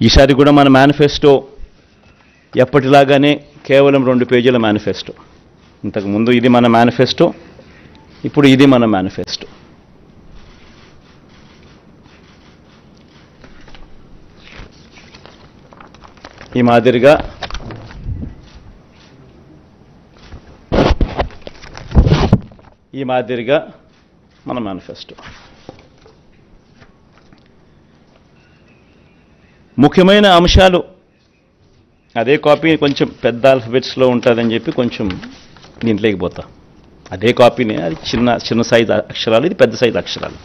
ఈసారి కూడా మన మేనిఫెస్టో ఎప్పటిలాగానే కేవలం 2 పేజీల మేనిఫెస్టో. ఇంతకుముందు ఇది మన మేనిఫెస్టో, ఇప్పుడు ఇది మన మేనిఫెస్టో. ఈ మాదిరిగా మన మేనిఫెస్టో. ముఖ్యమైన అంశాలు అదే కాపీ కొంచెం పెద్ద ఆల్ఫబెట్స్లో ఉంటుందని చెప్పి కొంచెం దీంట్లోకి పోతా. అదే కాపీనే, అది చిన్న సైజు అక్షరాలు, ఇది పెద్ద సైజు అక్షరాలు.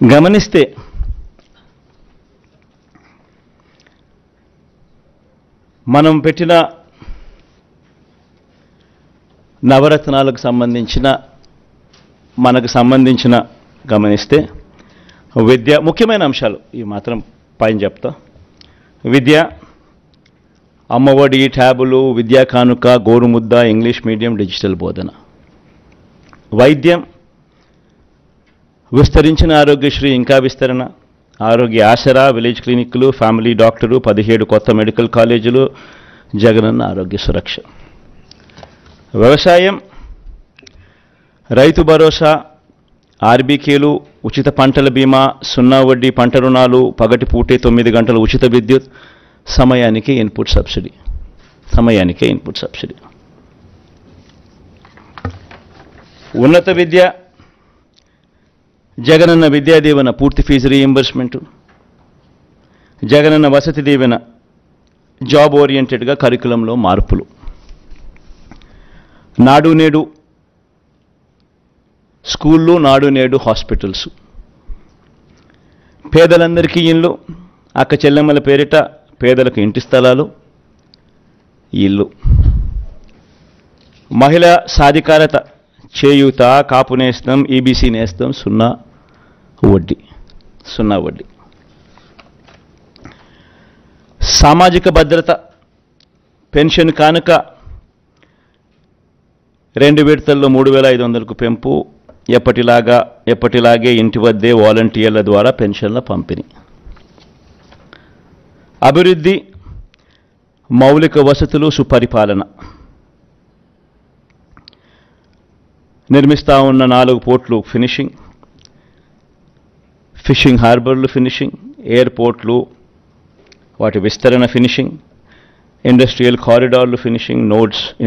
గమనిస్తే మనం పెట్టిన నవరత్నాలకు సంబంధించిన గమనిస్తే విద్య ముఖ్యమైన అంశాలు ఈ మాత్రం పైన చెప్తా. విద్య, అమ్మఒడి, ట్యాబులు, విద్యా కానుక, గోరుముద్ద, ఇంగ్లీష్ మీడియం, డిజిటల్ బోధన. వైద్యం, విస్తరించిన ఆరోగ్యశ్రీ ఇంకా విస్తరణ, ఆరోగ్య ఆసరా, విలేజ్ క్లినిక్లు, ఫ్యామిలీ డాక్టరు, 17 కొత్త మెడికల్ కాలేజీలు, జగనన్న ఆరోగ్య సురక్ష. వ్యవసాయం, రైతు భరోసా, ఆర్బీకేలు, ఉచిత పంటల బీమా, 0 వడ్డీ పంట రుణాలు, పగటిపూటే 9 గంటల ఉచిత విద్యుత్, సమయానికే ఇన్పుట్ సబ్సిడీ. ఉన్నత విద్య, జగనన్న విద్యా దీవెన పూర్తి fee reimbursement, Jagananna Vasathi Deevena job ఓరియంటెడ్గా కరికులంలో మార్పులు, నాడు నేడు స్కూళ్ళు, నాడు నేడు హాస్పిటల్స్, పేదలందరికీ ఇళ్ళు, అక్క చెల్లెమ్మల పేరిట పేదలకు ఇంటి స్థలాలు, ఇల్లు, మహిళా సాధికారత, చేయూత, కాపు నేస్తం, ఈబీసీ నేస్తం, 0 వడ్డీ. సామాజిక భద్రత, పెన్షన్ కానుక 2 విడతల్లో 3,500కు పెంపు, ఎప్పటిలాగే ఇంటి వద్దే వాలంటీర్ల ద్వారా పెన్షన్ల పంపిణీ. అభివృద్ధి, మౌలిక వసతులు, సుపరిపాలన. నిర్మిస్తా ఉన్న 4 పోర్ట్లు ఫినిషింగ్, ఫిషింగ్ హార్బర్లు ఫినిషింగ్, ఎయిర్పోర్ట్లు వాటి విస్తరణ ఫినిషింగ్, ఇండస్ట్రియల్ కారిడార్లు ఫినిషింగ్,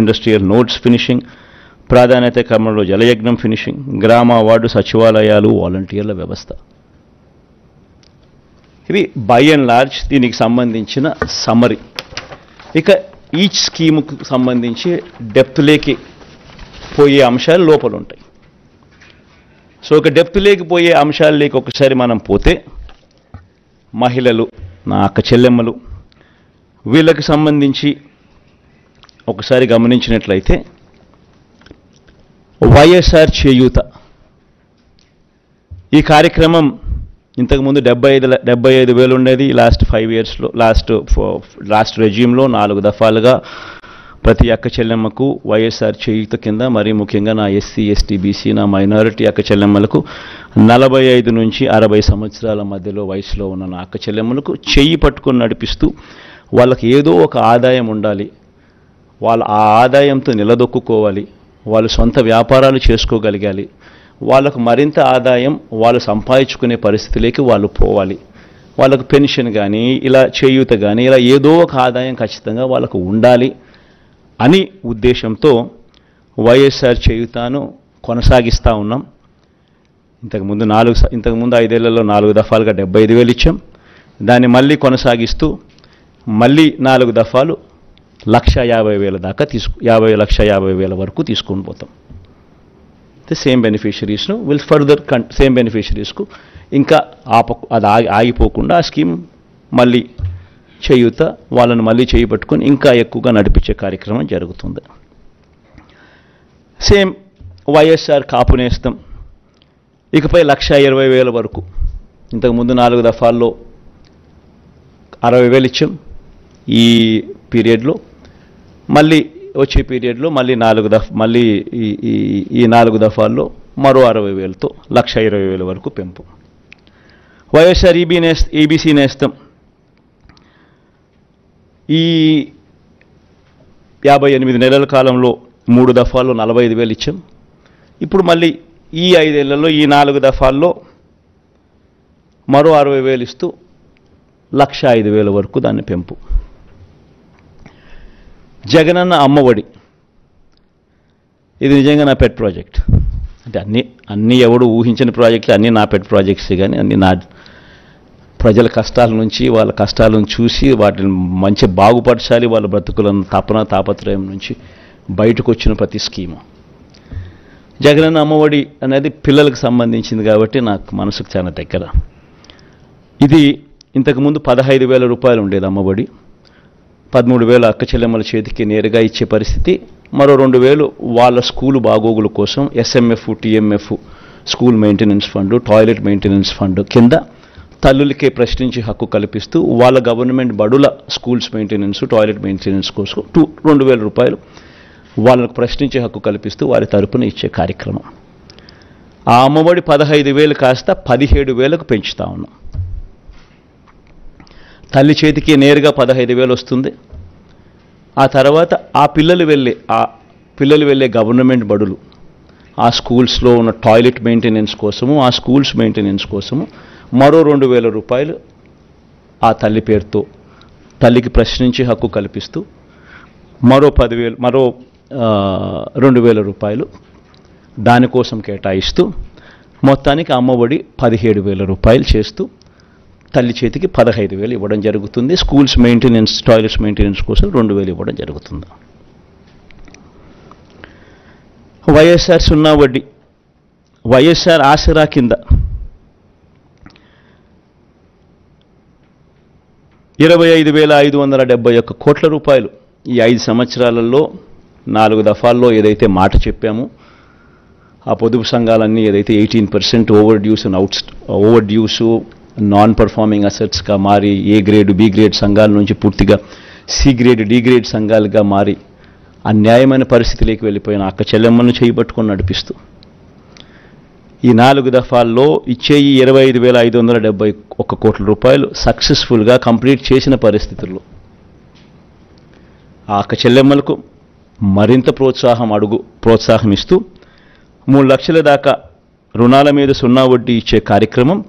ఇండస్ట్రియల్ నోడ్స్ ఫినిషింగ్, ప్రాధాన్యత క్రమంలో జలయజ్ఞం ఫినిషింగ్, గ్రామ వార్డు సచివాలయాలు, వాలంటీర్ల వ్యవస్థ. ఇవి బై అండ్ లార్జ్ దీనికి సంబంధించిన సమ్మరీ. ఇక ఈచ్ స్కీముకు సంబంధించి డెప్త్లోకి పోయే అంశాలు లోపల ఉంటాయి. సో ఒక డెప్త్లోకి పోయే అంశాలలోకి ఒకసారి మనం పోతే, మహిళలు, నా అక్క చెల్లెమ్మలు, వీళ్ళకి సంబంధించి ఒకసారి గమనించినట్లయితే వైఎస్ఆర్ చేయూత ఈ కార్యక్రమం ఇంతకుముందు 75,000 ఉండేది. లాస్ట్ 5 ఇయర్స్లో లాస్ట్ రెజ్యూమ్లో 4 దఫాలుగా ప్రతి అక్క చెల్లెమ్మకు వైఎస్ఆర్ చేయూత కింద, మరీ ముఖ్యంగా నా ఎస్సీ, ఎస్టీ, బీసీ, నా మైనారిటీ అక్క చెల్లెమ్మలకు 45 నుంచి 60 సంవత్సరాల మధ్యలో వయసులో ఉన్న నా అక్క చెల్లెమ్మలకు చెయ్యి పట్టుకొని నడిపిస్తూ వాళ్ళకి ఏదో ఒక ఆదాయం ఉండాలి, వాళ్ళ ఆ ఆదాయంతో నిలదొక్కుకోవాలి, వాళ్ళు సొంత వ్యాపారాలు చేసుకోగలగాలి, వాళ్ళకు మరింత ఆదాయం వాళ్ళు సంపాదించుకునే పరిస్థితిలోకి వాళ్ళు పోవాలి, వాళ్ళకు పెన్షన్ కానీ ఇలా చేయూత కానీ ఇలా ఏదో ఒక ఆదాయం ఖచ్చితంగా వాళ్ళకు ఉండాలి అని ఉద్దేశంతో వైఎస్ఆర్ చేయూతను కొనసాగిస్తూ ఉన్నాం. ఇంతకుముందు 5 ఏళ్లలో 4 దఫాలుగా 75,000 ఇచ్చాం. దాన్ని మళ్ళీ కొనసాగిస్తూ మళ్ళీ 4 దఫాలు 1,50,000 దాకా 1,50,000 వరకు తీసుకొని పోతాం. సేమ్ బెనిఫిషరీస్ను సేమ్ బెనిఫిషరీస్కు ఇంకా అది ఆగిపోకుండా ఆ స్కీమ్ మళ్ళీ చేయూత వాళ్ళని మళ్ళీ చేయబట్టుకొని ఇంకా ఎక్కువగా నడిపించే కార్యక్రమం జరుగుతుంది. సేమ్ వైఎస్ఆర్ కాపు నేస్తం ఇకపై 1,20,000 వరకు. ఇంతకుముందు 4 దఫాల్లో 60,000 ఇచ్చాం. ఈ పీరియడ్లో మళ్ళీ వచ్చే పీరియడ్లో మళ్ళీ ఈ 4 దఫాల్లో మరో 60,000తో 1,20,000 వరకు పెంపు. వైఎస్ఆర్ ఈబీసీ నేస్తం ఈ 58 నెలల కాలంలో 3 దఫాల్లో 45,000 ఇచ్చాం. ఇప్పుడు మళ్ళీ ఈ 5 ఏళ్లలో ఈ 4 దఫాల్లో మరో 60,000 ఇస్తూ 1,05,000 వరకు దాన్ని పెంపు. జగనన్న అమ్మఒడి, ఇది నిజంగా నా పెట్ ప్రాజెక్ట్. అంటే అన్నీ ఎవడు ఊహించిన ప్రాజెక్టులు, అన్నీ నా పెట్ ప్రాజెక్ట్స్, కానీ అన్నీ నా ప్రజల కష్టాల నుంచి, వాళ్ళ కష్టాలను చూసి వాటిని మంచి బాగుపరచాలి, వాళ్ళ బ్రతుకులను తాపత్రయం నుంచి బయటకు వచ్చిన ప్రతి స్కీము. జగనన్న అమ్మఒడి అనేది పిల్లలకు సంబంధించింది కాబట్టి నాకు మనసుకు చాలా దగ్గర. ఇది ఇంతకుముందు 15,000 రూపాయలు ఉండేది అమ్మఒడి. 13,000 అక్క చెల్లెమ్మల చేతికి నేరుగా ఇచ్చే పరిస్థితి. మరో 2,000 వాళ్ళ స్కూలు బాగోగుల కోసం SMF, TMF, school maintenance fund, toilet maintenance fund కింద తల్లులకే ప్రశ్నించి హక్కు కల్పిస్తూ వాళ్ళ గవర్నమెంట్ బడుల స్కూల్స్ మెయింటెనెన్స్, టాయిలెట్ మెయింటెనెన్స్ కోసం 2,000 రూపాయలు వాళ్ళకు ప్రశ్నించే హక్కు కల్పిస్తూ వారి తరపున ఇచ్చే కార్యక్రమం. ఆ అమ్మఒడి 15,000 కాస్త 17,000కు పెంచుతా ఉన్నాం. తల్లి చేతికి నేరుగా 15,000 వస్తుంది. ఆ తర్వాత ఆ పిల్లలు వెళ్ళే గవర్నమెంట్ బడులు, ఆ స్కూల్స్లో ఉన్న టాయిలెట్ మెయింటెనెన్స్ కోసము, ఆ స్కూల్స్ మెయింటెనెన్స్ కోసము మరో 2,000 రూపాయలు ఆ తల్లి పేరుతో తల్లికి ప్రశ్నించే హక్కు కల్పిస్తూ మరో 2,000 రూపాయలు దానికోసం కేటాయిస్తూ మొత్తానికి అమ్మఒడి 17,000 రూపాయలు చేస్తూ తల్లి చేతికి 15,000 ఇవ్వడం జరుగుతుంది. స్కూల్స్ మెయింటెనెన్స్, టాయిలెట్స్ మెయింటెనెన్స్ కోసం 2,000 ఇవ్వడం జరుగుతుంది. వైఎస్ఆర్ సున్నా వడ్డీ, వైఎస్ఆర్ ఆసరా కింద 25,571 కోట్ల రూపాయలు ఈ 5 సంవత్సరాలలో 4 దఫాల్లో ఏదైతే మాట చెప్పామో, ఆ పొదుపు సంఘాలన్నీ ఏదైతే 18% ఓవర్ డ్యూసు నాన్ పర్ఫార్మింగ్ అసెట్స్గా మారి ఏ గ్రేడ్, బి గ్రేడ్ సంఘాల నుంచి పూర్తిగా సి గ్రేడ్, డి గ్రేడ్ సంఘాలుగా మారి అన్యాయమైన పరిస్థితిలోకి వెళ్ళిపోయిన అక్క చెల్లెమ్మలను చేయబట్టుకొని నడిపిస్తూ ఈ 4 దఫాల్లో ఇచ్చే ఈ 25,571 కోట్ల రూపాయలు సక్సెస్ఫుల్గా కంప్లీట్ చేసిన పరిస్థితుల్లో ఆ అక్క చెల్లెమ్మలకు మరింత ప్రోత్సాహం ఇస్తూ 3 లక్షల దాకా రుణాల మీద సున్నా వడ్డీ ఇచ్చే కార్యక్రమం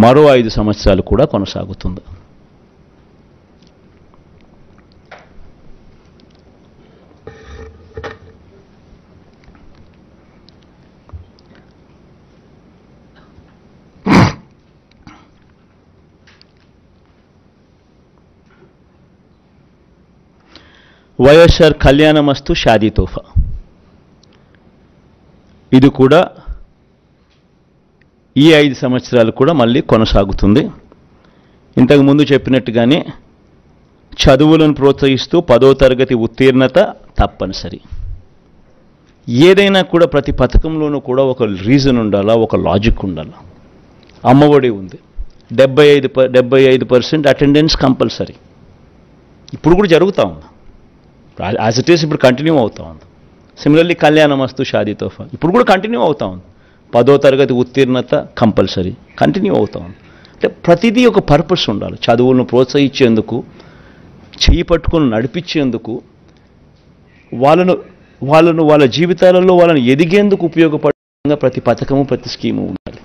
మరో 5 సంవత్సరాలు కూడా కొనసాగుతుంది. వైఎస్ఆర్ కళ్యాణమస్తు షాదీ తోఫా, ఇది కూడా ఈ 5 సంవత్సరాలు కూడా మళ్ళీ కొనసాగుతుంది. ఇంతకుముందు చెప్పినట్టుగానే చదువులను ప్రోత్సహిస్తూ 10వ తరగతి ఉత్తీర్ణత తప్పనిసరి. ఏదైనా కూడా ప్రతి పథకంలోనూ కూడా ఒక రీజన్ ఉండాలా, ఒక లాజిక్ ఉండాలా. అమ్మఒడి ఉంది, 75% అటెండెన్స్ కంపల్సరీ. ఇప్పుడు కూడా జరుగుతూ ఉంది, యాజ్ ఇట్ ఈస్ ఇప్పుడు కంటిన్యూ అవుతూ ఉంది. సిమిలర్లీ కళ్యాణమస్తు షాదీ తోఫా ఇప్పుడు కూడా కంటిన్యూ అవుతూ ఉంది. 10వ తరగతి ఉత్తీర్ణత కంపల్సరీ కంటిన్యూ అవుతూ ఉంది. అంటే ప్రతిదీ ఒక పర్పస్ ఉండాలి. చదువులను ప్రోత్సహించేందుకు, చేయి పట్టుకొని నడిపించేందుకు, వాళ్ళ జీవితాలలో వాళ్ళని ఎదిగేందుకు ఉపయోగపడే ప్రతి పథకము, ప్రతి స్కీము ఉండాలి.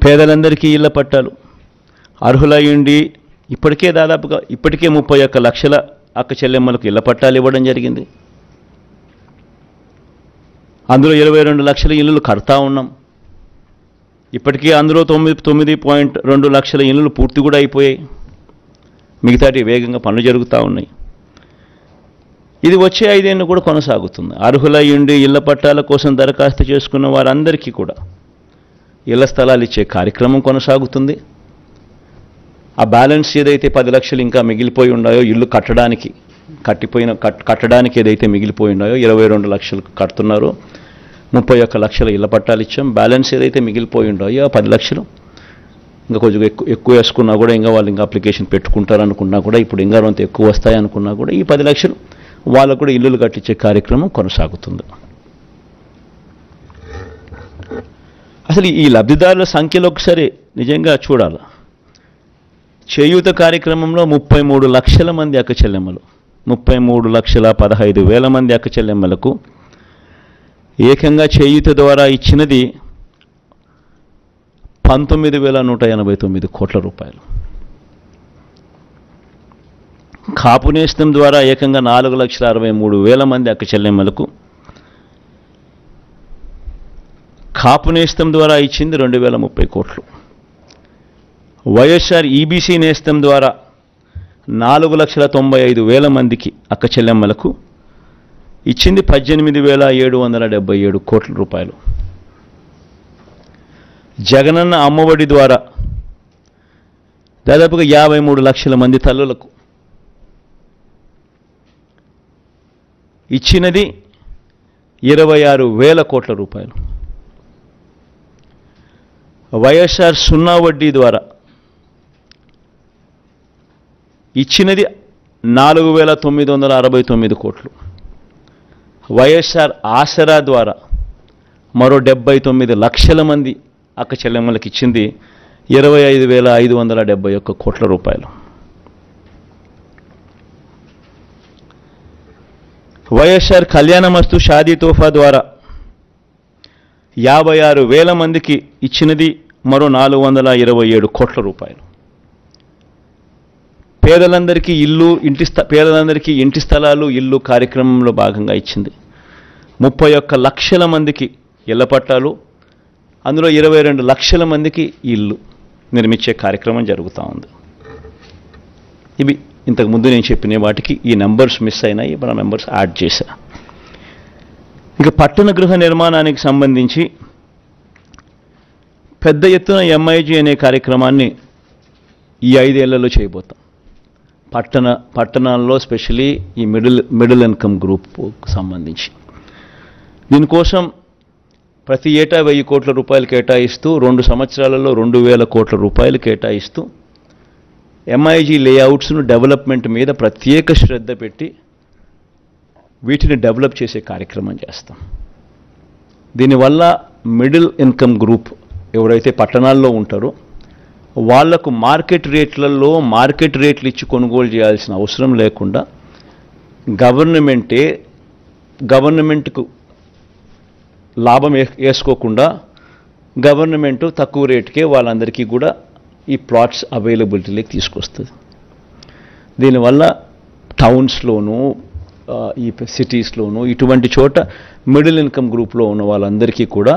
పేదలందరికీ ఇళ్ల పట్టాలు, అర్హులయ్యుండి ఇప్పటికే 31 లక్షల అక్క చెల్లెమ్మలకు ఇళ్ల పట్టాలు ఇవ్వడం జరిగింది. అందులో 22 లక్షల ఇళ్ళు కడతా ఉన్నాం. ఇప్పటికీ అందులో 9.2 లక్షల ఇళ్ళు పూర్తి కూడా అయిపోయాయి. మిగతాటి వేగంగా పనులు జరుగుతూ ఉన్నాయి. ఇది వచ్చే 5 ఏళ్ళు కూడా కొనసాగుతుంది. అర్హులయ్యుండి ఇళ్ల పట్టాల కోసం దరఖాస్తు చేసుకున్న వారందరికీ కూడా ఇళ్ల స్థలాలు ఇచ్చే కార్యక్రమం కొనసాగుతుంది. ఆ బ్యాలెన్స్ ఏదైతే 10 లక్షలు ఇంకా మిగిలిపోయి ఉన్నాయో ఇల్లు కట్టడానికి ఏదైతే మిగిలిపోయి ఉన్నాయో 22 లక్షలు కడుతున్నారో 31 లక్షల ఇళ్ల పట్టాలు ఇచ్చాం. బ్యాలెన్స్ ఏదైతే మిగిలిపోయి ఉన్నాయో 10 లక్షలు ఇంకా కొంచెం ఎక్కువ వేసుకున్నా కూడా ఇంకా వాళ్ళు ఇంకా అప్లికేషన్ పెట్టుకుంటారనుకున్నా కూడా ఇప్పుడు ఇంకా అంత ఎక్కువ వస్తాయనుకున్నా కూడా ఈ 10 లక్షలు వాళ్ళకు కూడా ఇల్లులు కట్టించే కార్యక్రమం కొనసాగుతుంది. అసలు ఈ లబ్ధిదారుల సంఖ్యలో ఒకసారి నిజంగా చూడాలి. చేయూత కార్యక్రమంలో 33 లక్షల మంది అక్క చెల్లెమ్మలు, 33,15,000 మంది అక్క చెల్లెమ్మలకు ఏకంగా చేయూత ద్వారా ఇచ్చినది 19,189 కోట్ల రూపాయలు. కాపు నేస్తం ద్వారా ఏకంగా 4,63,000 మంది అక్క చెల్లెమ్మలకు, కాపు నేస్తం ద్వారా ఇచ్చింది 2,030 కోట్లు. వైఎస్ఆర్ ఈబీసీ నేస్తం ద్వారా 4,95,000 మందికి అక్క చెల్లెమ్మలకు ఇచ్చింది 18,777 కోట్ల రూపాయలు. జగనన్న అమ్మఒడి ద్వారా దాదాపుగా 53 లక్షల మంది తల్లులకు ఇచ్చినది 26,000 కోట్ల రూపాయలు. వైఎస్ఆర్ సున్నా వడ్డీ ద్వారా ఇచ్చినది 4,969 కోట్లు. వైఎస్ఆర్ ఆసరా ద్వారా మరో 79 లక్షల మంది అక్క చెల్లెమ్మలకు ఇచ్చింది 25,571 కోట్ల రూపాయలు. వైఎస్ఆర్ కళ్యాణమస్తు షాదీ తోఫా ద్వారా 56,000 మందికి ఇచ్చినది మరో 427 కోట్ల రూపాయలు. పేదలందరికీ ఇంటి స్థలాలు ఇల్లు కార్యక్రమంలో భాగంగా ఇచ్చింది 31 లక్షల మందికి ఇళ్ల పట్టాలు, అందులో 22 లక్షల మందికి ఇల్లు నిర్మించే కార్యక్రమం జరుగుతూ ఉంది. ఇవి ఇంతకుముందు నేను చెప్పిన వాటికి ఈ నెంబర్స్ మిస్ అయినాయి, మన నెంబర్స్ యాడ్ చేశా. ఇక పట్టణ గృహ నిర్మాణానికి సంబంధించి పెద్ద ఎత్తున ఎంఐజీ అనే కార్యక్రమాన్ని ఈ 5 ఏళ్లలో చేయబోతాం. పట్టణాల్లో స్పెషలీ ఈ మిడిల్ ఇన్కమ్ గ్రూప్కు సంబంధించి దీనికోసం ప్రతి ఏటా 1,000 కోట్ల రూపాయలు కేటాయిస్తూ 2 సంవత్సరాలలో 2,000 కోట్ల రూపాయలు కేటాయిస్తూ ఎంఐజీ లేఅవుట్స్ను డెవలప్మెంట్ మీద ప్రత్యేక శ్రద్ధ పెట్టి వీటిని డెవలప్ చేసే కార్యక్రమం చేస్తాం. దీనివల్ల మిడిల్ ఇన్కమ్ గ్రూప్ ఎవరైతే పట్టణాల్లో ఉంటారో వాళ్లకు మార్కెట్ రేట్లు ఇచ్చి కొనుగోలు చేయాల్సిన అవసరం లేకుండా గవర్నమెంట్కు లాభం వేసుకోకుండా గవర్నమెంట్ తక్కువ రేటుకే వాళ్ళందరికీ కూడా ఈ ప్లాట్స్ అవైలబిలిటీలోకి తీసుకొస్తుంది. దీనివల్ల టౌన్స్లోనూ ఈ సిటీస్లోనూ ఇటువంటి చోట మిడిల్ ఇన్కమ్ గ్రూప్లో ఉన్న వాళ్ళందరికీ కూడా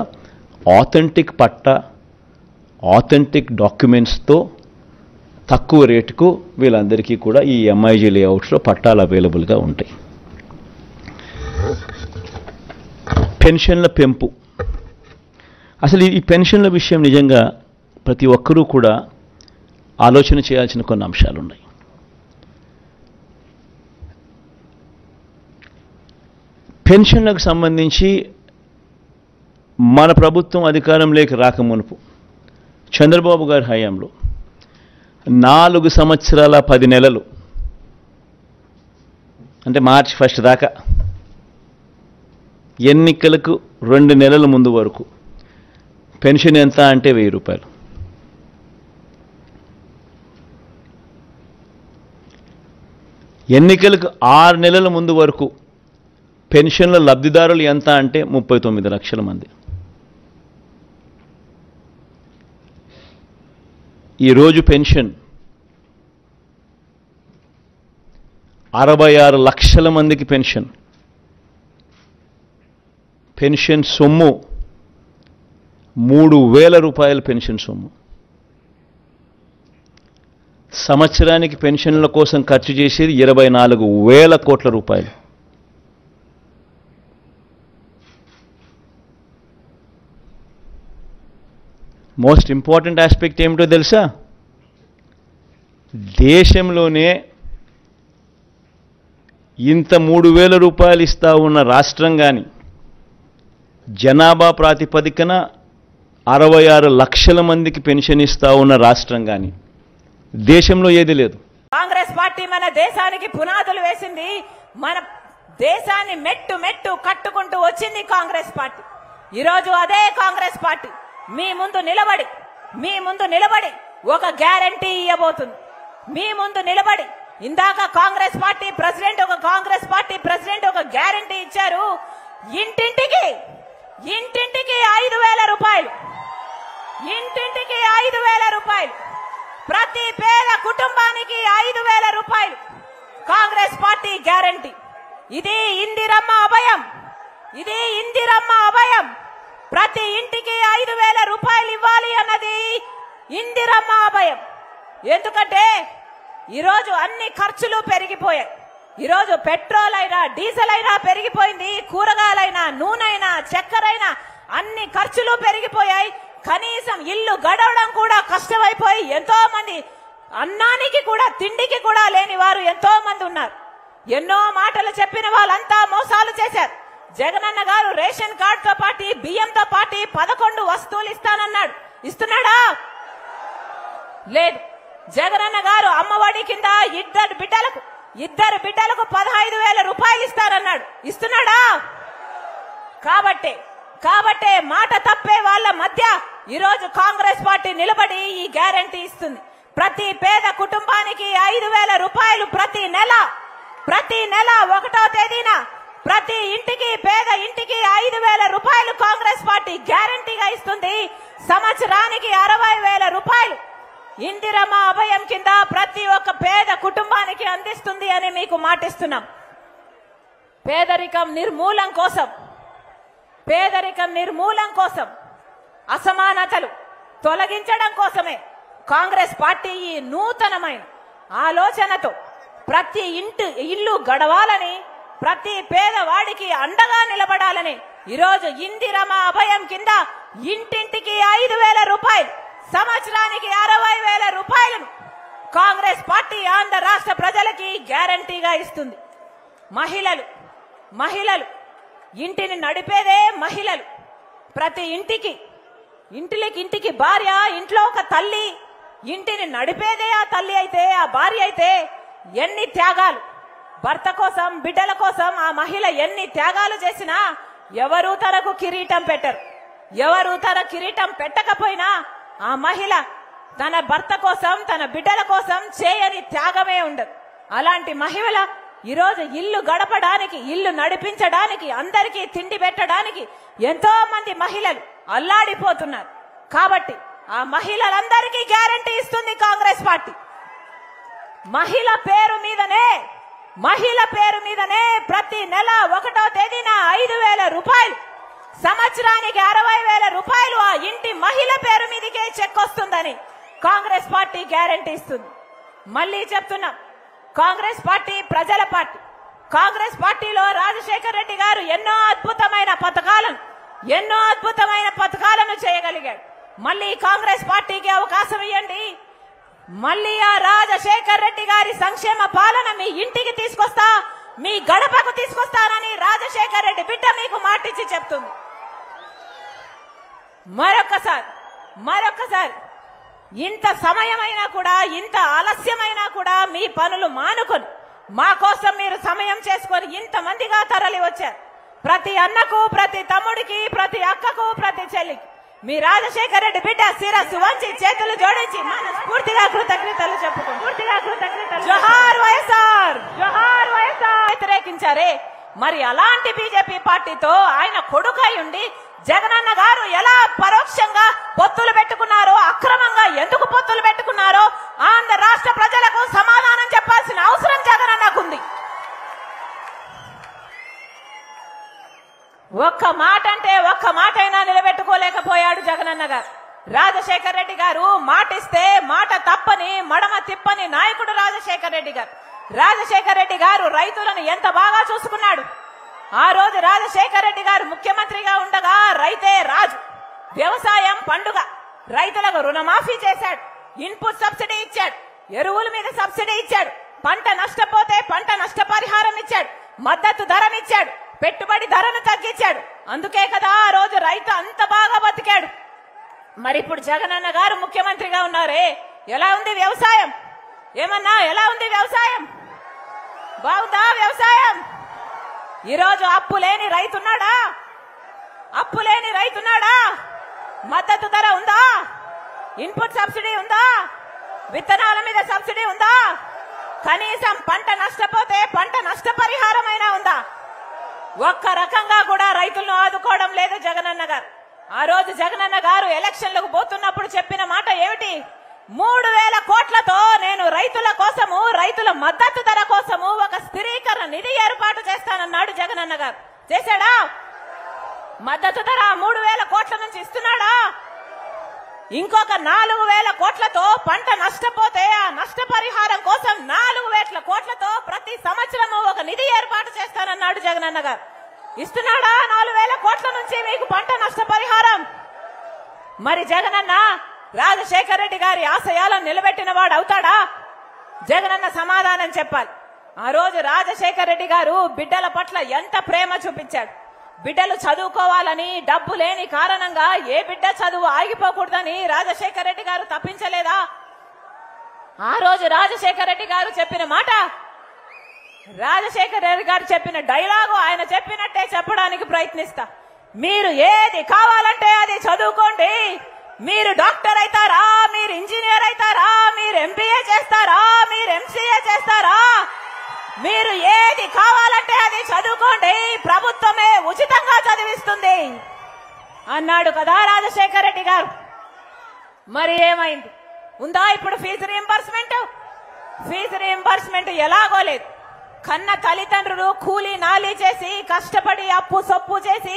ఆథెంటిక్ డాక్యుమెంట్స్తో తక్కువ రేటుకు వీళ్ళందరికీ కూడా ఈ ఎంఐజీ లేఅవుట్స్లో పట్టాలు అవైలబుల్గా ఉంటాయి. పెన్షన్ల పెంపు, అసలు ఈ పెన్షన్ల విషయం నిజంగా ప్రతి ఒక్కరూ కూడా ఆలోచన చేయాల్సిన కొన్ని అంశాలు ఉన్నాయి. పెన్షన్లకు సంబంధించి మన ప్రభుత్వం అధికారంలోకి రాకమునుపు చంద్రబాబు గారి హయాంలో 4 సంవత్సరాల 10 నెలలు అంటే మార్చి 1 దాకా ఎన్నికలకు 2 నెలల ముందు వరకు పెన్షన్ ఎంత అంటే 1,000 రూపాయలు. ఎన్నికలకు 6 నెలల ముందు వరకు పెన్షన్ల లబ్ధిదారులు ఎంత అంటే 39 లక్షల మంది. ఈరోజు పెన్షన్ 66 లక్షల మందికి పెన్షన్ సొమ్ము 3,000 రూపాయల పెన్షన్ సొమ్ము. సంవత్సరానికి పెన్షన్ల కోసం ఖర్చు చేసేది 24,000 కోట్ల రూపాయలు. మోస్ట్ ఇంపార్టెంట్ ఆస్పెక్ట్ ఏమిటో తెలుసా? దేశంలోనే ఇంత 3,000 రూపాయలు ఇస్తా ఉన్న రాష్ట్రం కానీ, జనాభా ప్రాతిపదికన 66 లక్షల మందికి పెన్షన్ ఇస్తా ఉన్న రాష్ట్రం కానీ దేశంలో ఏది లేదు. కాంగ్రెస్ పార్టీ మన దేశానికి పునాదులు వేసింది. మన దేశాన్ని మెట్టు కట్టుకుంటూ వచ్చింది కాంగ్రెస్ పార్టీ. ఈరోజు అదే కాంగ్రెస్ పార్టీ మీ ముందు నిలబడి ఒక గ్యారంటీ ఇవ్వబోతుంది. మీ ముందు నిలబడి ఇందాక కాంగ్రెస్ పార్టీ ప్రెసిడెంట్ ఒక గ్యారంటీ ఇచ్చారు. ఇంటింటికి 5,000 రూపాయలు, ఇంటింటికి 5,000 రూపాయలు, ప్రతి పేద కుటుంబానికి 5,000 రూపాయలు కాంగ్రెస్ పార్టీ గ్యారంటీ. ఇది ఇందిరమ్మ అభయం. ప్రతి ఇంటికి 5,000 రూపాయలు ఇవ్వాలి అన్నది ఇందిరమ్మ అభయం. ఎందుకంటే ఈరోజు అన్ని ఖర్చులు పెరిగిపోయాయి. ఈరోజు పెట్రోల్ అయినా డీజిల్ అయినా పెరిగిపోయింది, కూరగాయలైనా నూనెైనా చక్కెరైనా అన్ని ఖర్చులు పెరిగిపోయాయి. కనీసం ఇల్లు గడవడం కూడా కష్టమైపోయి ఎంతో మంది అన్నానికి కూడా తిండికి కూడా లేని వారు ఎంతో మంది ఉన్నారు. ఎన్నో మాటలు చెప్పిన వాళ్ళంతా మోసాలు చేశారు. జగనన్న గారు రేషన్ కార్డుతో పాటు బియ్యంతో పాటు 11 వస్తువులు ఇస్తానన్నాడు. ఇస్తున్నాడా? లేదు. జగనన్న గారు అమ్మఒడి కింద ఇద్దరు బిడ్డలకు 15,000 రూపాయలు ఇస్తారన్నాడు. ఇస్తున్నాడా? కాబట్టే మాట తప్పే వాళ్ళ మధ్య ఈరోజు కాంగ్రెస్ పార్టీ నిలబడి ఈ గ్యారంటీ ఇస్తుంది. ప్రతి పేద కుటుంబానికి 5,000 రూపాయలు ప్రతి నెల 1వ తేదీన ప్రతి ఇంటికి పేద ఇంటికి 5,000 రూపాయలు కాంగ్రెస్ పార్టీ గ్యారంటీగా ఇస్తుంది. సంవత్సరానికి 60,000 రూపాయలు ఇందిరమ్మ అభయం కింద ప్రతి ఒక్క పేద కుటుంబానికి అందిస్తుంది అని మీకు మాటిస్తున్నాం. పేదరికం నిర్మూలం కోసం అసమానతలు తొలగించడం కోసమే కాంగ్రెస్ పార్టీ ఈ నూతనమైన ఆలోచనతో ప్రతి ఇల్లు గడవాలని, ప్రతి పేదవాడికి అండగా నిలబడాలని ఈరోజు ఇందిరమ్మ అభయం కింద ఇంటింటికి 5,000 రూపాయలు, సంవత్సరానికి 60,000 రూపాయలను కాంగ్రెస్ పార్టీ ఆంధ్ర రాష్ట్ర ప్రజలకి గ్యారంటీగా ఇస్తుంది. మహిళలు ఇంటిని నడిపేదే మహిళలు. ప్రతి ఇంటికి భార్య, ఇంట్లో ఒక తల్లి, ఇంటిని నడిపేదే ఆ తల్లి అయితే, ఆ భార్య అయితే ఎన్ని త్యాగాలు, భర్త కోసం బిడ్డల కోసం ఆ మహిళ ఎన్ని త్యాగాలు చేసినా ఎవరు తనకు కిరీటం పెట్టరు. ఎవరు తన కిరీటం పెట్టకపోయినా ఆ మహిళ తన భర్త కోసం తన బిడ్డల కోసం చేయని త్యాగమే ఉండదు. అలాంటి మహిళ ఈరోజు ఇల్లు గడపడానికి, ఇల్లు నడిపించడానికి, అందరికీ తిండి పెట్టడానికి ఎంతో మంది మహిళలు అల్లాడిపోతున్నారు. కాబట్టి ఆ మహిళలందరికీ గ్యారంటీ ఇస్తుంది కాంగ్రెస్ పార్టీ. మహిళ పేరు మీదనే ప్రతి నెల 1వ తేదీన 5,000 రూపాయలు, సంవత్సరానికి 60,000 రూపాయలు ఆ ఇంటి మహిళ పేరు మీదకే చెక్ వస్తుందని కాంగ్రెస్ పార్టీ గ్యారంటీ ఇస్తుంది. మళ్ళీ చెప్తున్నాం, కాంగ్రెస్ పార్టీ ప్రజల పార్టీ. కాంగ్రెస్ పార్టీలో రాజశేఖర్ రెడ్డి గారు ఎన్నో అద్భుతమైన పథకాలను చేయగలిగాడు. మళ్ళీ కాంగ్రెస్ పార్టీకి అవకాశం ఇవ్వండి. మళ్ళీ ఆ రాజశేఖర్ రెడ్డి గారి సంక్షేమ పాలన మీ ఇంటికి తీసుకొస్తా, మీ గడపకు తీసుకొస్తానని రాజశేఖర్ రెడ్డి బిడ్డ మీకు మాటిచ్చి చెప్తుంది. మరొక్కసారి ఇంత సమయమైనా కూడా, ఇంత ఆలస్యమైనా కూడా మీ పనులు మానుకొని మా కోసం మీరు సమయం చేసుకొని ఇంతమందిగా తరలి వచ్చారు. ప్రతి అన్నకు, ప్రతి తమ్ముడికి, ప్రతి అక్కకు, ప్రతి చెల్లికి మీ రాజశేఖర్ రెడ్డి బిడ్డ శిరస్సు వంచి చేతులు జోడించి మనస్ఫూర్తిగా కృతజ్ఞతలు చెప్పుకుంటారు. జోహార్ వైఎస్ఆర్, జోహార్ వైఎస్ఆర్. వ్యతిరేకించారే, మరి అలాంటి బీజేపీ పార్టీతో ఆయన కొడుకై ఉండి జగనన్న గారు ఎలా పరోక్షంగా పొత్తులు పెట్టుకున్నారో, అక్రమంగా ఎందుకు పొత్తులు పెట్టుకున్నారో ఆంధ్ర రాష్ట్ర ప్రజలకు సమాధానం చెప్పాల్సిన అవసరం జగనన్నకుంది. ఒక్క మాట అంటే ఒక్క మాటైనా నిలబెట్టుకోలేకపోయాడు జగనన్న గారు. రాజశేఖర్ రెడ్డి గారు మాటిస్తే మాట తప్పని, మడమ తిప్పని నాయకుడు రాజశేఖర్ రెడ్డి గారు. రాజశేఖర్ రెడ్డి గారు రైతులను ఎంత బాగా చూసుకున్నాడు. ఆ రోజు రాజశేఖర్ రెడ్డి గారు ముఖ్యమంత్రిగా ఉండగా రైతే రాజు, వ్యవసాయం పండుగ, రైతులకు రుణమాఫీ చేశాడు, ఇన్పుట్ సబ్సిడీ ఇచ్చాడు, ఎరువుల మీద సబ్సిడీ ఇచ్చాడు, పంట నష్టపోతే పంట నష్టపరిహారం ఇచ్చాడు, మద్దతు ధరనిచ్చాడు, పెట్టుబడి ధరను తగ్గించాడు. అందుకే కదా ఆ రోజు రైతు అంత బాగా బతికాడు. మరి ఇప్పుడు జగనన్న గారు ముఖ్యమంత్రిగా ఉన్నారే, ఎలా ఉంది వ్యవసాయం? ఏమన్నా ఎలా ఉంది వ్యవసాయం? బాగుందా వ్యవసాయం? ఈరోజు అప్పు లేని రైతున్నాడా? అప్పు లేని రైతున్నాడా? మద్దతు ధర ఉందా? ఇన్పుట్ సబ్సిడీ ఉందా? విత్తనాల మీద సబ్సిడీ ఉందా? కనీసం పంట నష్టపోతే పంట నష్టపరిహారమైనా ఉందా? ఒక్క రకంగా కూడా రైతులను ఆదుకోవడం లేదు జగనన్న గారు. ఆ రోజు జగనన్న గారు ఎలక్షన్లకు పోతున్నప్పుడు చెప్పిన మాట ఏమిటి? 3000 కోట్లతో నేను రైతుల కోసము, రైతుల మద్దతు ధర కోసము ఒక స్థిరీకరణ నిధి ఏర్పాటు చేస్తానన్నాడు జగనన్న గారు. చేశాడా? మద్దతు ధర 3000 కోట్ల నుంచి ఇస్తున్నాడా? ఇంకొక 4000 కోట్లతో పంట నష్టపోతే ఆ నష్టపరిహారం కోసం 4000 కోట్లతో ప్రతి సంవత్సరము ఒక నిధి ఏర్పాటు చేస్తానన్నాడు జగనన్న గారు. ఇస్తున్నాడా 4000 కోట్ల నుంచి మీకు పంట నష్టపరిహారం? మరి జగనన్న రాజశేఖర రెడ్డి గారి ఆశయాలను నిలబెట్టిన వాడు అవుతాడా? జగనన్న సమాధానం చెప్పాలి. ఆ రోజు రాజశేఖర రెడ్డి గారు బిడ్డల పట్ల ఎంత ప్రేమ చూపించాడు. బిడ్డలు చదువుకోవాలని, డబ్బు లేని కారణంగా ఏ బిడ్డ చదువు ఆగిపోకూడదని రాజశేఖర రెడ్డి గారు తప్పించలేదా? ఆ రోజు రాజశేఖర రెడ్డి గారు చెప్పిన మాట, రాజశేఖర రెడ్డి గారు చెప్పిన డైలాగు ఆయన చెప్పినట్టే చెప్పడానికి ప్రయత్నిస్తా. మీరు ఏది కావాలంటే అది చదువుకోండి. మీరు డాక్టర్ అవుతారా? మీరు ఇంజనీర్ అవుతారా? మీరు ఎంబీఏ చేస్తారా? మీరు ఎంసీఏ చేస్తారా? మీరు ఏది కావాలంటే అది చదువుకోండి, ప్రభుత్వమే ఉచితంగా చదివిస్తుంది అన్నాడు కదా రాజశేఖర రెడ్డి గారు. మరి ఏమైంది? ఉందా ఇప్పుడు ఫీజు రీయింబర్స్మెంట్? ఫీజు రీయింబర్స్మెంట్ ఎలాగో లేదు. కన్న తల్లిదండ్రులు కూలీ నాలీ చేసి కష్టపడి అప్పు సొప్పు చేసి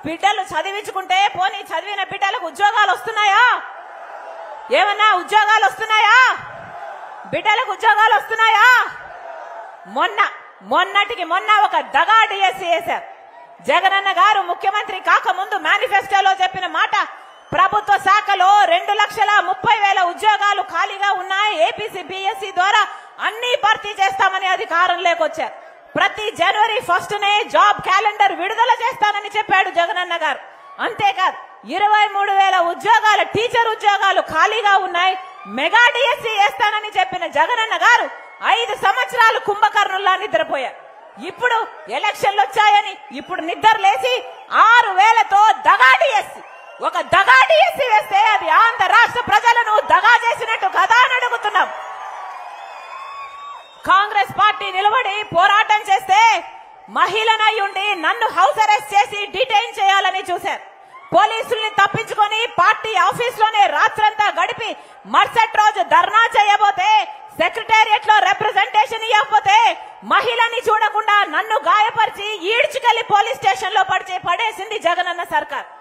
బిడ్డలు చదివించుకుంటే పోనీ చదివిన బిడ్డలకు ఉద్యోగాలు వస్తున్నాయా? ఏమన్నా ఉద్యోగాలు వస్తున్నాయా? బిడ్డలకు ఉద్యోగాలు వస్తున్నాయా? మొన్నటికి మొన్న ఒక దగా డిఎస్సీ వేశారు. జగనన్న గారు ముఖ్యమంత్రి కాకముందు మేనిఫెస్టోలో చెప్పిన మాట, ప్రభుత్వ శాఖలో 2,30,000 ఉద్యోగాలు ఖాళీగా ఉన్నాయి, ఏపీసీ బిఎస్సీ ద్వారా అన్ని భర్తీ చేస్తామని అధికారంలోకి వచ్చారు. ప్రతి జనవరి 1నే జాబ్ క్యాలెండర్ విడుదల చేస్తానని చెప్పాడు జగనన్న గారు. అంతేకాదు 23,000 ఉద్యోగాలు, టీచర్ ఉద్యోగాలు ఖాళీగా ఉన్నాయి, మెగా డిఎస్సీ వేస్తానని చెప్పిన జగనన్న గారు 5 సంవత్సరాలు కుంభకర్ణుల్లా నిద్రపోయారు. ఇప్పుడు ఎలక్షన్లు వచ్చాయని ఇప్పుడు నిద్ర లేచి 6,000తో దగా డిఎస్సీ, ఒక దగా డిఎస్సీ వేస్తే అది ఆంధ్ర రాష్ట్ర ప్రజలను దగా చేసినట్టు కదా అని అడుగుతున్నాం. కాంగ్రెస్ పార్టీ నిలబడి పోరాటం చేస్తే మహిళనై ఉండి నన్ను హౌస్ అరెస్ట్ చేసి డిటైన్ చేయాలని చూశారు. పోలీసుల్ని తప్పించుకొని పార్టీ ఆఫీసులోనే రాత్రంతా గడిపి మరుసటి రోజు ధర్నా చేయబోతే, సెక్రటేరియట్ లో రిప్రజెంటేషన్ ఇవ్వకపోతే మహిళని చూడకుండా నన్ను గాయపరిచి ఈడ్చుకెళ్లి పోలీస్ స్టేషన్ లో పడేసింది జగనన్న సర్కార్.